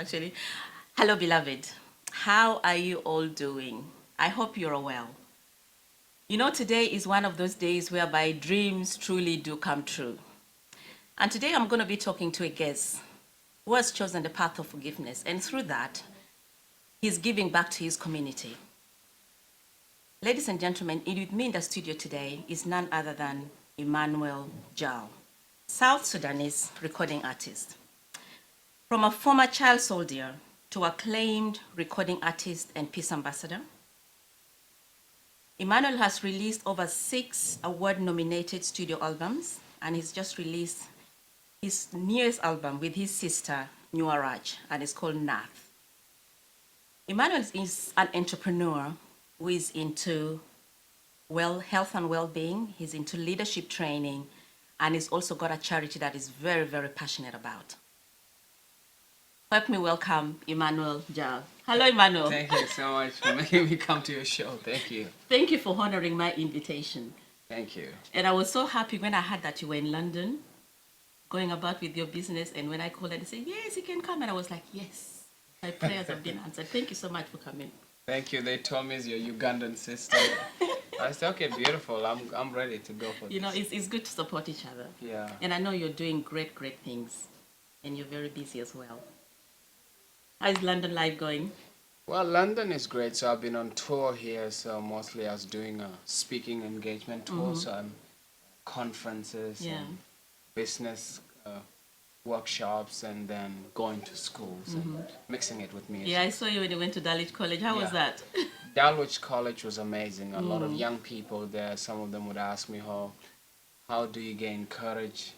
actually. Hello, beloved. How are you all doing? I hope you're well. You know, today is one of those days whereby dreams truly do come true. And today I'm going to be talking to a guest who has chosen the path of forgiveness. And through that, he's giving back to his community. Ladies and gentlemen, in with me in the studio today is none other than Emmanuel Jal, South Sudanese recording artist. From a former child soldier to acclaimed recording artist and peace ambassador, Emmanuel has released over 6 award-nominated studio albums, and he's just released his newest album with his sister, Nuaraj, and it's called Nath. Emmanuel is an entrepreneur who is into health and well-being. He's into leadership training, and he's also got a charity that he's very, very passionate about. Help me welcome Emmanuel Jal. Hello, Emmanuel. Thank you so much for making me come to your show. Thank you. Thank you for honoring my invitation. Thank you. And I was so happy when I heard that you were in London, going about with your business. And when I called and they said, yes, you can come. And I was like, yes, my prayers have been answered. Thank you so much for coming. Thank you. They told me it's your Ugandan sister. I said, okay, beautiful. I'm ready to go for this. You know, it's good to support each other. Yeah. And I know you're doing great, great things. And you're very busy as well. How's London life going? Well, London is great. So I've been on tour here. So mostly I was doing a speaking engagement tour. So I'm conferences and business workshops, and then going to schools and mixing it with music. Yeah, I saw you when you went to Dulwich College. How was that? Dulwich College was amazing. A lot of young people there. Some of them would ask me, how do you gain courage?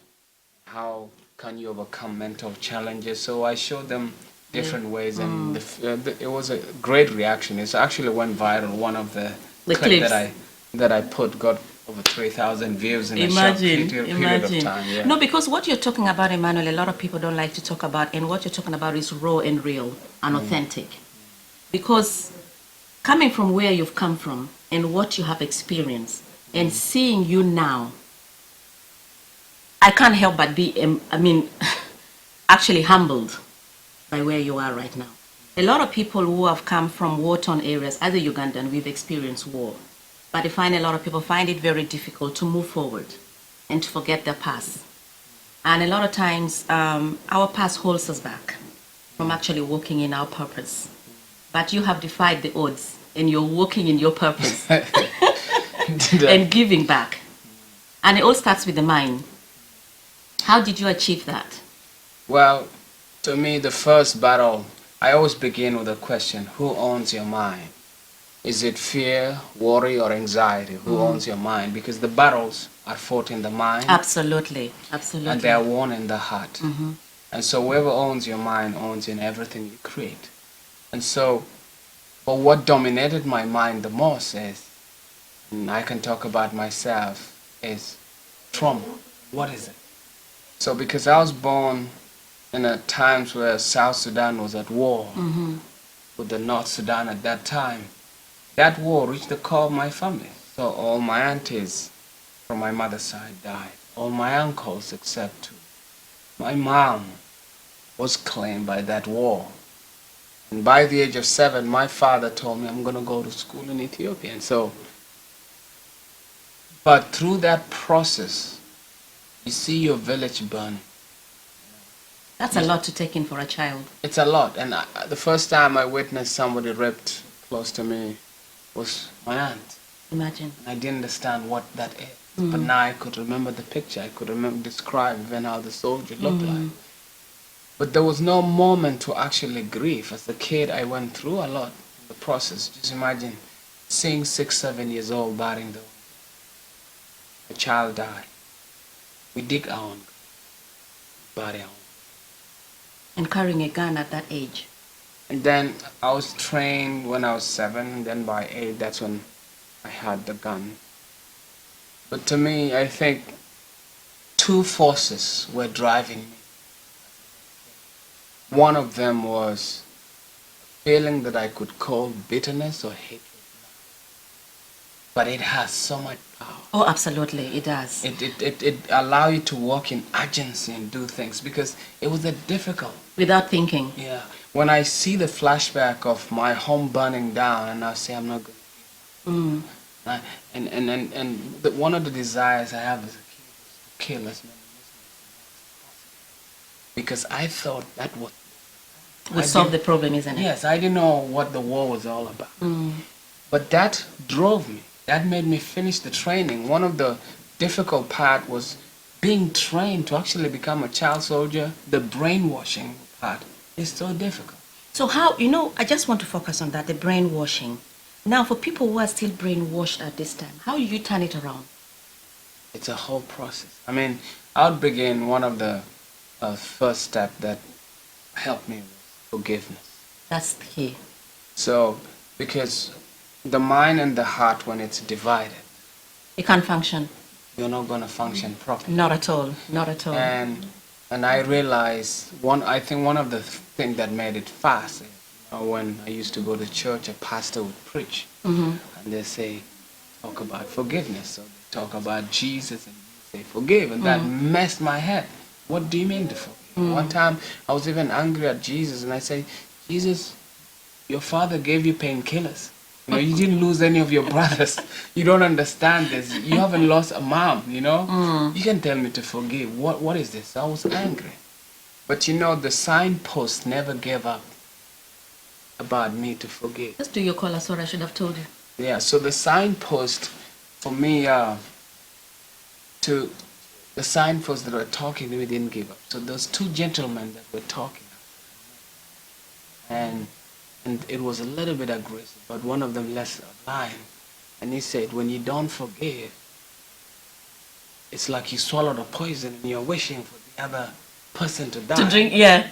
How can you overcome mental challenges? So I showed them different ways, and it was a great reaction. It actually went viral. One of the clips that I put got over 3,000 views in a short period of time. Yeah. No, because what you're talking about, Emmanuel, a lot of people don't like to talk about, and what you're talking about is raw and real and authentic. Because coming from where you've come from and what you have experienced and seeing you now, I can't help but be, actually humbled by where you are right now. A lot of people who have come from war-torn areas, as a Ugandan, we've experienced war. But I find a lot of people find it very difficult to move forward and to forget their past. And a lot of times, our past holds us back from actually walking in our purpose. But you have defied the odds, and you're walking in your purpose and giving back. And it all starts with the mind. How did you achieve that? Well, to me, the first battle, I always begin with a question: who owns your mind? Is it fear, worry, or anxiety? Who owns your mind? Because the battles are fought in the mind. Absolutely, absolutely. And they are won in the heart. And so whoever owns your mind owns in everything you create. And so, but what dominated my mind the most is, and I can talk about myself, is trauma. What is it? So because I was born in a times where South Sudan was at war with the North Sudan at that time, that war reached the core of my family. So all my aunties from my mother's side died. All my uncles except two. My mom was claimed by that war. And by the age of 7, my father told me I'm going to go to school in Ethiopia. And so, but through that process, you see your village burn. That's a lot to take in for a child. It's a lot. And the first time I witnessed somebody raped close to me was my aunt. Imagine. I didn't understand what that is. But now I could remember the picture. I could describe even how the soldier looked like. But there was no moment to actually grieve. As a kid, I went through a lot in the process. Just imagine seeing 6, 7 years old burying a child die. We dig our own, bury our own. And carrying a gun at that age. And then I was trained when I was 7, and then by 8, that's when I had the gun. But to me, I think 2 forces were driving me. One of them was a feeling that I could call bitterness or hatred. But it has so much power. Oh, absolutely, it does. It allows you to walk in urgency and do things, because it was a difficult. Without thinking. Yeah. when I see the flashback of my home burning down, and I say I'm not going to Mm. one of the desires I have as a kid was to kill as many Muslims because I thought that Would solve the problem, isn't it? yes, I didn't know what the war was all about. Mm. But that drove me. That made me finish the training. One of the difficult part was being trained to actually become a child soldier. The brainwashing part is so difficult. So how, I just want to focus on that, the brainwashing. Now, for people who are still brainwashed at this time, how do you turn it around? It's a whole process. I mean, I would begin one of the first step that helped me was forgiveness. That's the key. So, because the mind and the heart, when it's divided, It can't function. you're not going to function properly. Not at all. Not at all. And I realized I think one of the things that made it fast is, when I used to go to church, a pastor would preach, and they say, talk about forgiveness. So they talk about Jesus and you say forgive, and that messed my head. What do you mean to forgive? One time I was even angry at Jesus, and I said, Jesus, your father gave you painkillers. You didn't lose any of your brothers. You don't understand this. You haven't lost a mom, You can tell me to forgive. What is this? I was angry. But the signpost never gave up about me to forgive. Just do your call us, what I should have told you. Yeah, so the signpost for me, the signpost that were talking to me didn't give up. So those two gentlemen that were talking, and it was a little bit aggressive, but one of them left a line, and he said, when you don't forgive, it's like you swallowed a poison and you're wishing for the other person to die. To drink, yeah.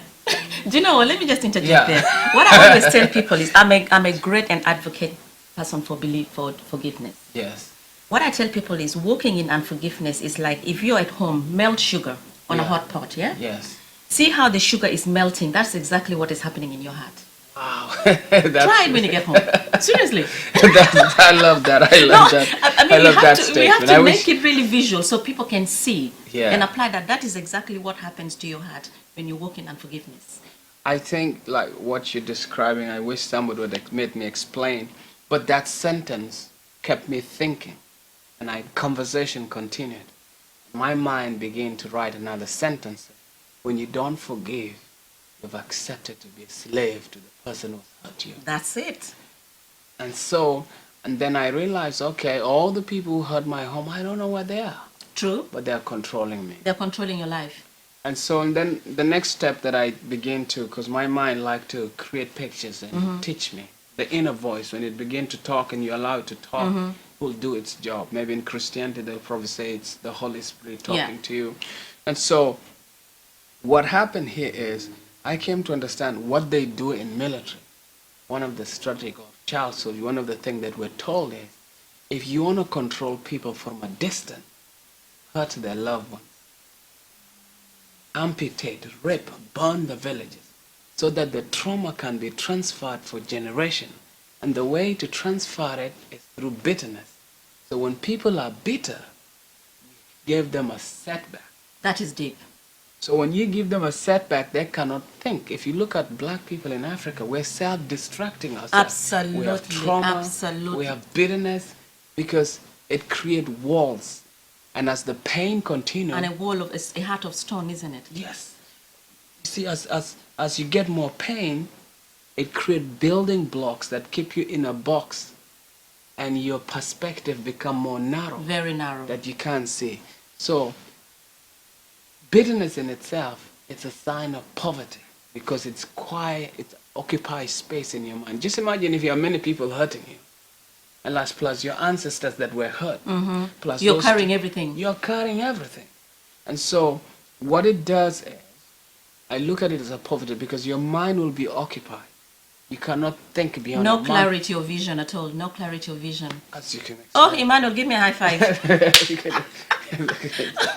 Do you know what? Let me just interject there. What I always tell people is I'm a great and advocate person for forgiveness. Yes. What I tell people is walking in unforgiveness is like if you're at home, melt sugar on a hot pot, yeah? Yes. See how the sugar is melting. That's exactly what is happening in your heart. Wow. Try it when you get home. Seriously. I love that. I love that. I mean, I love that statement. we have to make it really visual so people can see Yeah. and apply that. That is exactly what happens to your heart when you walk in unforgiveness. I think like what you're describing, I wish somebody would make me explain, but that sentence kept me thinking, and conversation continued. My mind began to write another sentence. When you don't forgive, you've accepted to be a slave to the person who hurt you. That's it. And then I realized, okay, all the people who hurt my home, I don't know where they are. True. But they're controlling me. They're controlling your life. And then the next step that I began to, because my mind liked to create pictures and teach me, the inner voice, when it began to talk and you allow it to talk, will do its job. Maybe in Christianity, they'll probably say it's the Holy Spirit talking to you. And so what happened here is I came to understand what they do in military. One of the strategy of child soldier, one of the things that we're told is, if you want to control people from a distance, hurt their loved ones, amputate, rape, burn the villages, so that the trauma can be transferred for generation. And the way to transfer it is through bitterness. So when people are bitter, you give them a setback. That is deep. So when you give them a setback, they cannot think. If you look at black people in Africa, we're self-destructing ourselves. Absolutely. We have trauma, Absolutely. we have bitterness, because it creates walls. And as the pain continues... And a heart of stone, isn't it? Yes. You see, as you get more pain, it creates building blocks that keep you in a box, and your perspective become more narrow. Very narrow. That you can't see. So bitterness in itself, it's a sign of poverty, because it's quiet, it occupies space in your mind. Just imagine if you have many people hurting you, and plus your ancestors that were hurt. Plus you're carrying everything. You're carrying everything. And so what it does is, I look at it as a poverty, because your mind will be occupied. You cannot think beyond No clarity of vision at all. No clarity of vision. As you can Oh, Emmanuel, give me a high five.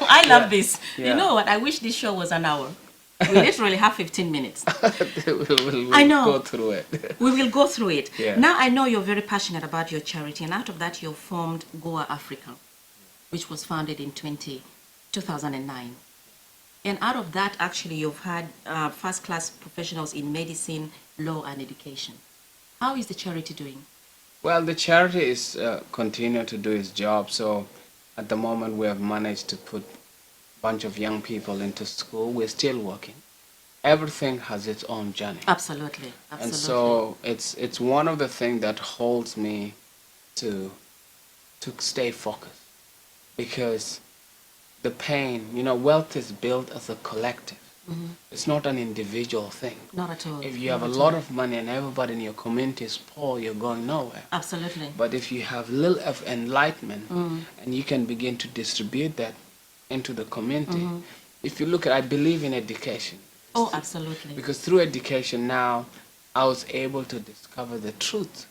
I love this. Yeah. You know what? I wish this show was an hour. We literally have 15 minutes. we'll I know. go through it. We will go through it. Yeah. Now I know you're very passionate about your charity, and out of that you formed Gua Africa, which was founded in 2009. And out of that, actually, you've had first-class professionals in medicine, law, and education. How is the charity doing? Well, the charity is continue to do its job. So at the moment, we have managed to put a bunch of young people into school. We're still working. Everything has its own journey. Absolutely, And absolutely. so it's one of the things that holds me to stay focused, because the pain, wealth is built as a collective. It's not an individual thing. Not at all. If you Not have a at lot all. of money and everybody in your community is poor, you're going nowhere. Absolutely. But if you have little of enlightenment and you can begin to distribute that into the community, if you look at, I believe in education. Oh, absolutely. Because through education now, I was able to discover the truth.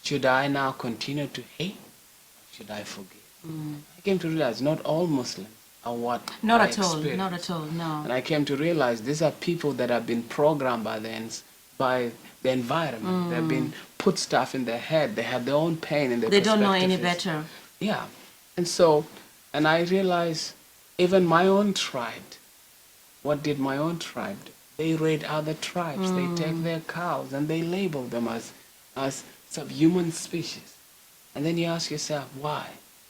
Should I now continue to hate, or should I forgive? I came to realize not all Muslims are what Not I at all. experienced. Not at all. No. And I came to realize these are people that have been programmed by the environment. They've been put stuff in their head. They have their own pain and their They don't know any perspective better. Yeah. And so, and I realized even my own tribe, what did my own tribe do? They raid other tribes. They take their cows and they label them as subhuman species. And then you ask yourself, why?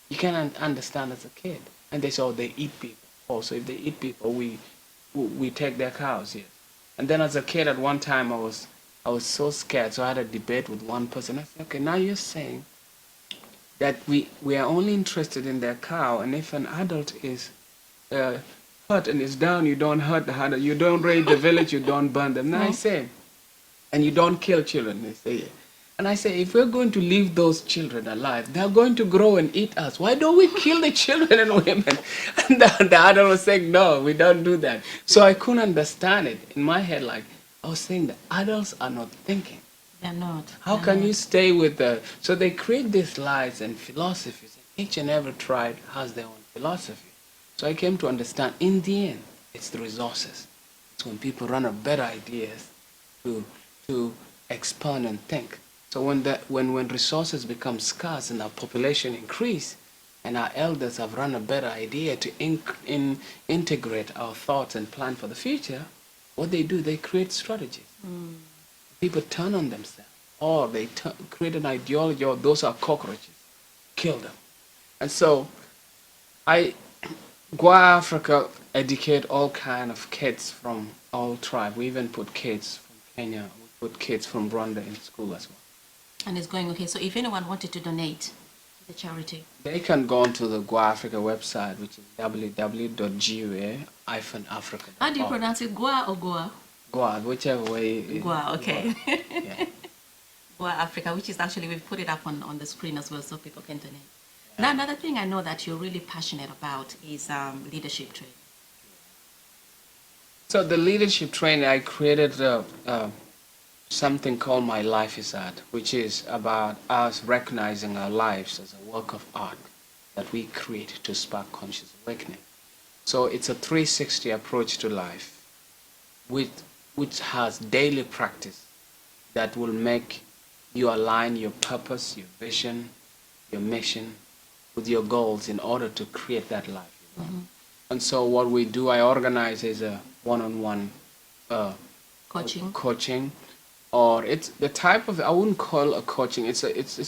You can't understand as a kid. And they say, oh, they eat people. Oh, so if they eat people, we take their cows here. And then as a kid, at one time, I was so scared. So I had a debate with one person. I said, okay, now you're saying that we are only interested in their cow, and if an adult is hurt and is down, you don't hurt the adult. You don't raid the village. You don't burn them. Now I say, and you don't kill children. They say, yeah. And I say, if we're going to leave those children alive, they're going to grow and eat us. Why don't we kill the children and women? And the adult was saying, no, we don't do that. So I couldn't understand it in my head. Like I was saying, the adults are not thinking. They're not. How They're can not. you stay with the... So they create these lies and philosophies. Each and every tribe has their own philosophy. So I came to understand, in the end, it's the resources. It's when people run out of better ideas to expand and think. So when resources become scarce and our population increase, and our elders have run a better idea to integrate our thoughts and plan for the future, what they do, they create strategies. People turn on themselves, or they create an ideology, or those are cockroaches, kill them. And so Gua Africa educate all kind of kids from all tribes. We even put kids from Kenya, we put kids from Rwanda in school as well. And it's going okay. So if anyone wanted to donate to the charity, They can go onto the Gua Africa website, which is www.gua-africa.org. how do you pronounce it? Gua or Goa? Gua, whichever way. Gua, okay. Yeah. Gua Africa, which is actually, we've put it up on the screen as well so people can donate. Now, another thing I know that you're really passionate about is leadership training. So the leadership training, I created something called My Life is Art, which is about us recognizing our lives as a work of art that we create to spark conscious awakening. So it's a 360 approach to life, which has daily practice that will make you align your purpose, your vision, your mission with your goals in order to create that life. And so what we do, I organize is a one-on-one coaching, or it's the type of, I wouldn't call a coaching, it's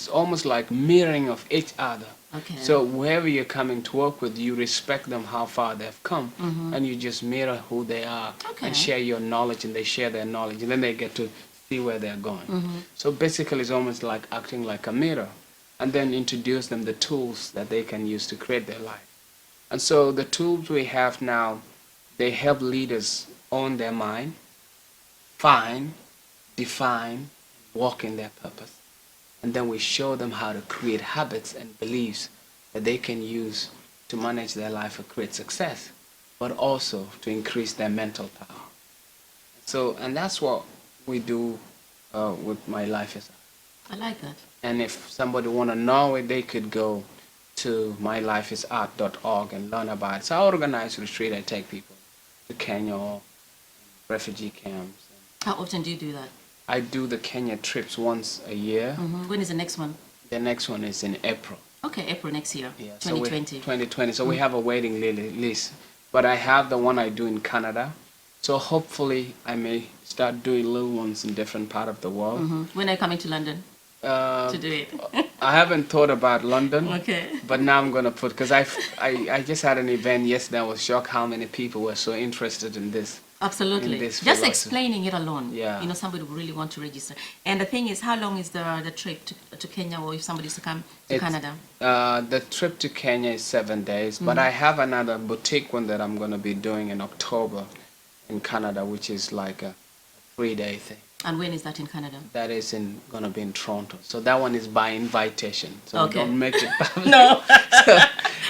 almost like mirroring of each other. Okay. So whoever you're coming to work with, you respect them how far they've come, and you just mirror who they are and share your knowledge, and they share their knowledge, and then they get to see where they're going. So basically it's almost like acting like a mirror, and then introduce them the tools that they can use to create their life. And so the tools we have now, they help leaders own their mind, find, define, walk in their purpose. And then we show them how to create habits and beliefs that they can use to manage their life and create success, but also to increase their mental power. So, and that's what we do with My Life is Art. I like that. And if somebody want to know it, they could go to mylifeisart.org and learn about it. So I organize retreat. I take people to Kenya or refugee camps. How often do you do that? I do the Kenya trips once a year. When is the next one? The next one is in April. Okay, April next year, Yeah, 2020. 2020. So we have a waiting list. but I have the one I do in Canada. So hopefully I may start doing little ones in different part of the world. When are you coming to London to do it? I haven't thought about London, Okay. but now I'm gonna put, because I just had an event yesterday. I was shocked how many people were so interested in this. Absolutely. In this Just philosophy. explaining it alone. Yeah. You know, somebody would really want to register. And the thing is, how long is the trip to Kenya, or if somebody's to come to Canada? The trip to Kenya is 7 days, but I have another boutique one that I'm gonna be doing in October in Canada, which is like a 3-day thing. And when is that in Canada? That is gonna be in Toronto. So that one is by invitation. So Okay. don't make it public. No.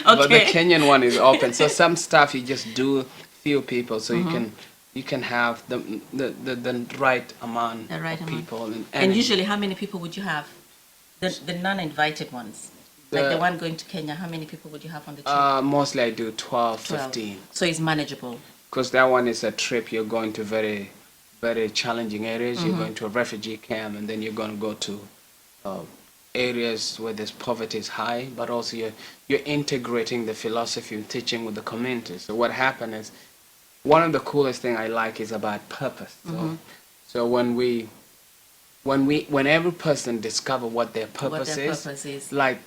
But the Okay. Kenyan one is open. So some stuff you just do few people, so you can have the right amount The right of amount. people. And usually, how many people would you have? The non-invited ones, like the one going to Kenya. How many people would you have on the trip? Mostly I do 12, 12. 15. So it's manageable. Because that one is a trip. You're going to very, very challenging areas. You're going to a refugee camp, and then you're going to go to areas where there's poverty is high, but also you're integrating the philosophy and teaching with the community. So what happened is, one of the coolest thing I like is about purpose. So when every person discover what their purpose is, like,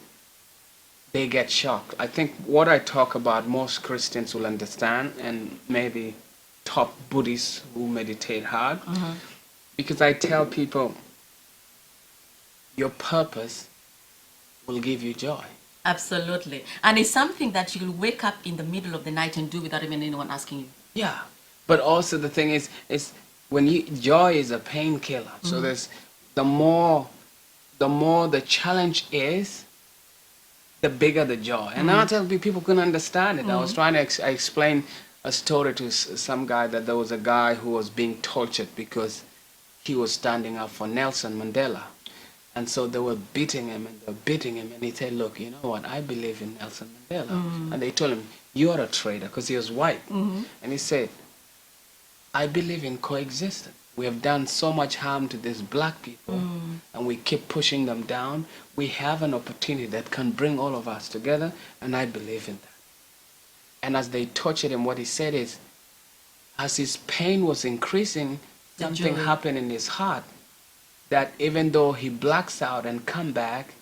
they get shocked. I think what I talk about, most Christians will understand, and maybe top Buddhists who meditate hard, because I tell people, your purpose will give you joy. Absolutely. And it's something that you'll wake up in the middle of the night and do without even anyone asking you. Yeah. But also the thing is joy is a painkiller. So there's the more the challenge is, the bigger the joy. And I tell people couldn't understand it. I was trying to I explain a story to some guy, that there was a guy who was being tortured because he was standing up for Nelson Mandela. And so they were beating him, and he said, look, you know what, I believe in Nelson Mandela. And they told him, you're a traitor, because he was white. And he said, I believe in coexistence. We have done so much harm to these black people, and we keep pushing them down. We have an opportunity that can bring all of us together, and I believe in that. And as they tortured him, what he said is, as his pain was increasing, something happened in his heart, that even though he blacks out and come back,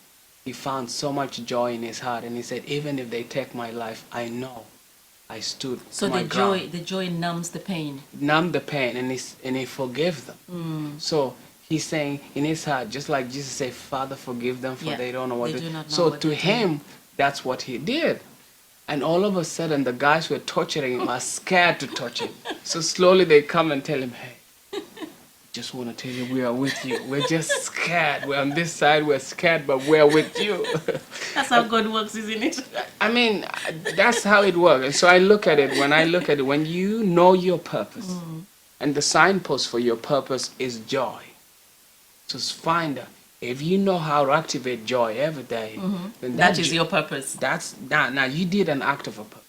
he found so much joy in his heart. And he said, even if they take my life, I know I stood So my ground. the joy numbs the pain. Numb the pain, and he forgave them. So he's saying in his heart, just like Jesus said, Father, forgive them, for they don't know what they do. So to him, that's what he did. And all of a sudden, the guys who were torturing him are scared to touch him. So slowly they come and tell him, hey, just want to tell you, we are with you. We're just scared. We're on this side, we're scared, but we're with you. That's how God works, isn't it? I mean, that's how it works. And so I look at it, when you know your purpose, and the signpost for your purpose is joy. So find out, if you know how to activate joy every day, then that is your purpose. Now you did an act of a purpose.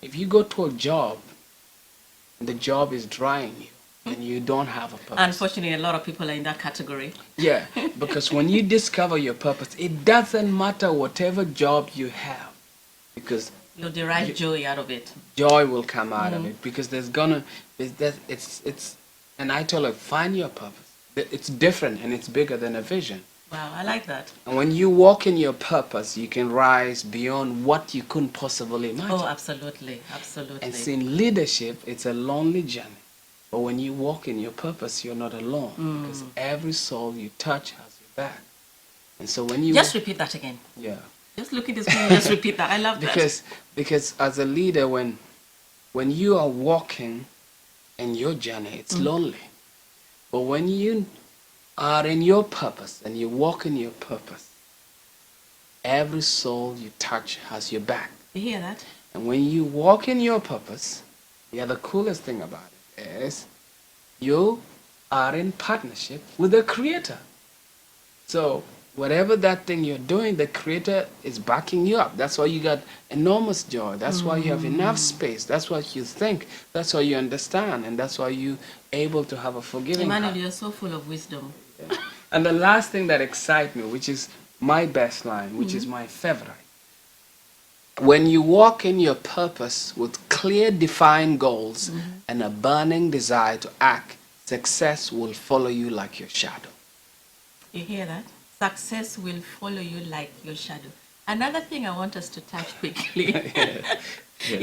If you go to a job, and the job is drying you, and you don't have a purpose. Unfortunately, a lot of people are in that category. Yeah, because when you discover your purpose, it doesn't matter whatever job you have, because you'll derive joy out of it. Joy will come out of it, because and I tell her, find your purpose. It's different and it's bigger than a vision. Wow, I like that. And when you walk in your purpose, you can rise beyond what you couldn't possibly imagine. Oh, absolutely, absolutely. And see, in leadership, it's a lonely journey. But when you walk in your purpose, you're not alone, because every soul you touch has your back. And so when you just repeat that again. Yeah. Just look at the screen. Just repeat that. I love that. Because as a leader, when you are walking in your journey, it's lonely. But when you are in your purpose and you walk in your purpose, every soul you touch has your back. You hear that? And when you walk in your purpose, the coolest thing about it is you are in partnership with the Creator. So whatever that thing you're doing, the Creator is backing you up. That's why you got enormous joy. That's why you have enough space. That's what you think. That's why you understand. And that's why you're able to have a forgiving heart. Emmanuel, you're so full of wisdom. Yeah. And the last thing that excites me, which is my best line, which is my favorite. When you walk in your purpose with clear, defined goals and a burning desire to act, success will follow you like your shadow. You hear that? Success will follow you like your shadow. Another thing I want us to touch quickly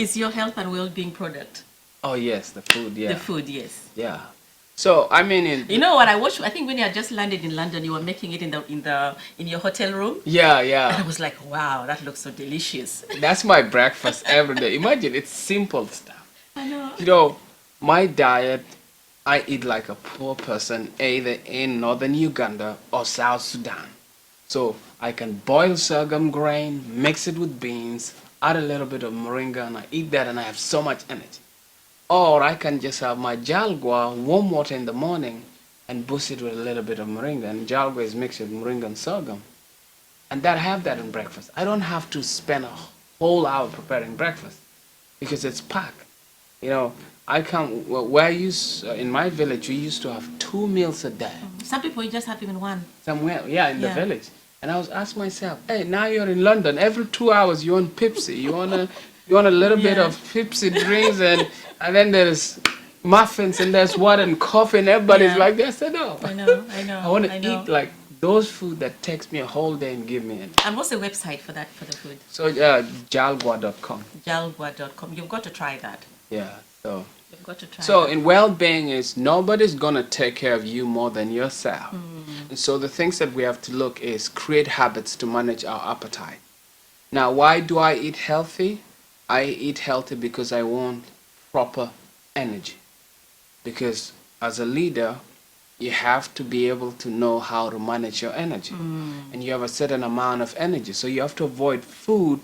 is your health and well-being product. Oh yes, the food. Yeah. The food, yes. Yeah. So I mean, You know what I watched? I think when you had just landed in London, you were making it in your hotel room. Yeah, And I yeah. was like, wow, that looks so delicious. That's my breakfast every day. Imagine, it's simple stuff. I know. You know, my diet, I eat like a poor person, either in northern Uganda or South Sudan. So I can boil sorghum grain, mix it with beans, add a little bit of moringa, and I eat that, and I have so much energy. Or I can just have my Jal Gua, warm water in the morning, and boost it with a little bit of moringa. And Jal Gua is mixed with moringa and sorghum. And that have that in breakfast. I don't have to spend a whole hour preparing breakfast because it's packed. You know, I come where I used in my village. We used to have 2 meals a day. Some people you just have even one. Somewhere, yeah, in the Yeah. village. And I was asking myself, hey, now you're in London. Every 2 hours you want Pepsi. You want a little bit Yeah. of Pepsi drinks, and then there's muffins and there's water and coffee, and everybody's Yeah. like that. I said, no. I know, I know. I want to I know. eat like those food that takes me a whole day and give me energy. And what's the website for that, for the food? So jalgua.com. Jalgua.com. You've got to try that. Yeah. So You've got to try so that. in well-being is nobody's gonna take care of you more than yourself. And so the things that we have to look is create habits to manage our appetite. Now, why do I eat healthy? I eat healthy because I want proper energy. Because as a leader, you have to be able to know how to manage your energy. And you have a certain amount of energy. So you have to avoid food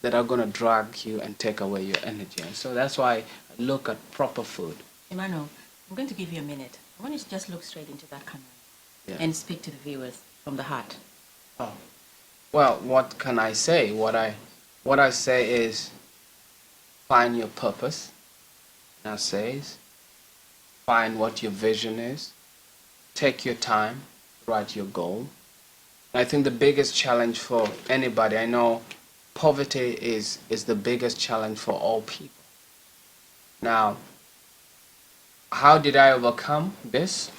that are going to drag you and take away your energy. And so that's why I look at proper food. Emmanuel, I'm going to give you a minute. I want you to just look straight into that camera Yeah. and speak to the viewers from the heart. Oh. Well, what can I say? What I say is find your purpose. Now says find what your vision is. Take your time, write your goal. And I think the biggest challenge for anybody, I know poverty is the biggest challenge for all people. Now, how did I overcome this?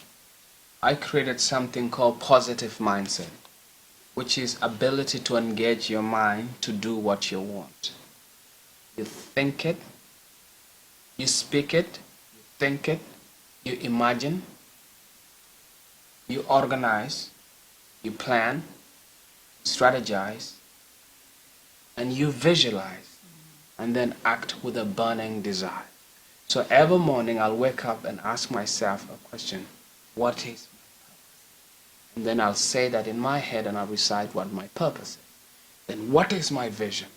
I created something called positive mindset, which is ability to engage your mind to do what you want. You think it, you speak it, you think it, you imagine, you organize, you plan, strategize, and you visualize, and then act with a burning desire. So every morning I'll wake up and ask myself a question: what is my purpose? And then I'll say that in my head and I'll recite what my purpose is. Then what is my vision?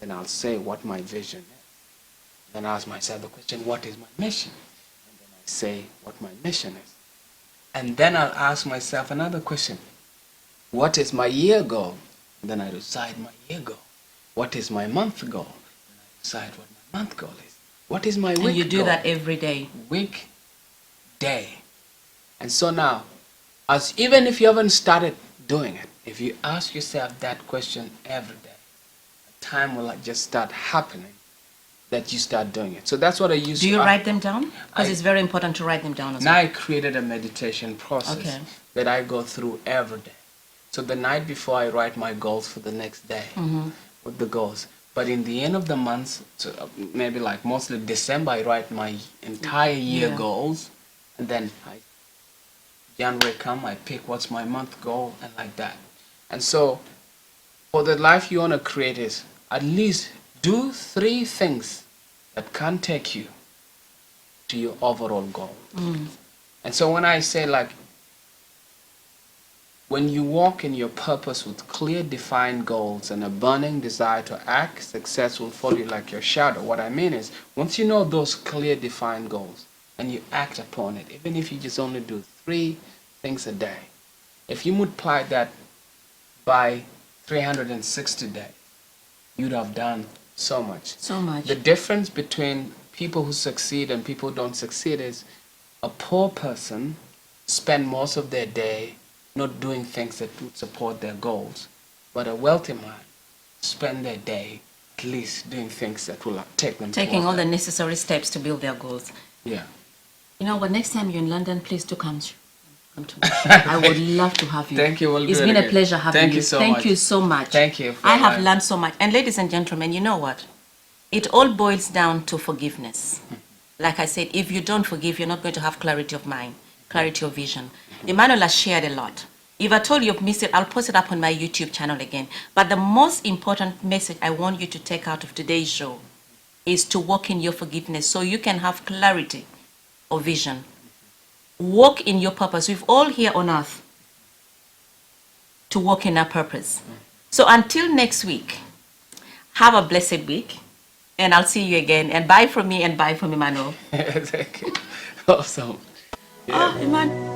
And then I'll say what my vision is. Then I ask myself the question: what is my mission? And then I say what my mission is. And then I'll ask myself another question: what is my year goal? And then I recite my year goal. What is my month goal? And I decide what my month goal is. What is my week goal? And you do that every day. Week, day. And so now, as even if you haven't started doing it, if you ask yourself that question every day, a time will just start happening that you start doing it. So that's what I use. Do you write them down? Because I- it's very important to write them down as Now well. I created a meditation process Okay. that I go through every day. So the night before I write my goals for the next day with the goals. But in the end of the month, so maybe like mostly December, I write my entire year Yeah. goals. And then January come, I pick what's my month goal and like that. And so for the life you want to create is at least do 3 things that can take you to your overall goal. And so when I say like, when you walk in your purpose with clear defined goals and a burning desire to act, success will follow you like your shadow. What I mean is, once you know those clear defined goals and you act upon it, even if you just only do 3 things a day, if you multiply that by 360 days, you'd have done so much. So much. The difference between people who succeed and people who don't succeed is a poor person spend most of their day not doing things that would support their goals. But a wealthy man spend their day at least doing things that will take them Taking toward all the that. necessary steps to build their goals. Yeah. You know what? Next time you're in London, please do come to my show. I would love to have you. Thank you. We'll It's do it been a again. pleasure having Thank you. you so Thank much. you so much. Thank you for I have allowing- learned so much. And ladies and gentlemen, you know what? It all boils down to forgiveness. Like I said, if you don't forgive, you're not going to have clarity of mind, clarity of vision. Emmanuel has shared a lot. If I told you you've missed it, I'll post it up on my YouTube channel again. But the most important message I want you to take out of today's show is to walk in your forgiveness so you can have clarity of vision. Walk in your purpose. We're all here on earth to walk in our purpose. So until next week, have a blessed week. And I'll see you again. And bye from me and bye from Emmanuel. Thank you. Awesome. Yeah. Oh, Emmanuel.